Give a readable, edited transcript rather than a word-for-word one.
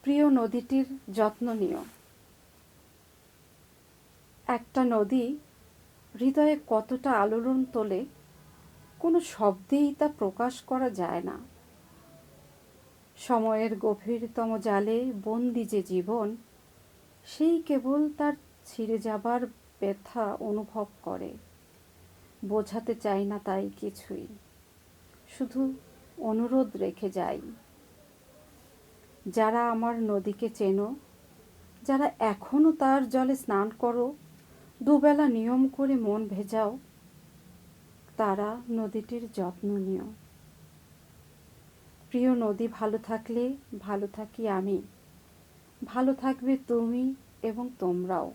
প্রিয় নদীটির যত্ন নিও। একটা নদী হৃদয়ে কতটা আলোড়ন তোলে, কোনো শব্দেই তা প্রকাশ করা যায় না। সময়ের গভীরতম জালে বন্দি যে জীবন, সেই কেবল তার ছিঁড়ে যাবার ব্যথা অনুভব করে। বোঝাতে চাই না তাই কিছুই, শুধু অনুরোধ রেখে যাই। যারা আমার নদীকে চেনো, যারা এখনো তার জলে স্নান করো, দুবেলা নিয়ম করে মন ভেজাও, তারা নদীটির যত্ন নিও। প্রিয় নদী ভালো থাকলে ভালো থাকি আমি, ভালো থাকবে তুমি এবং তোমরাও।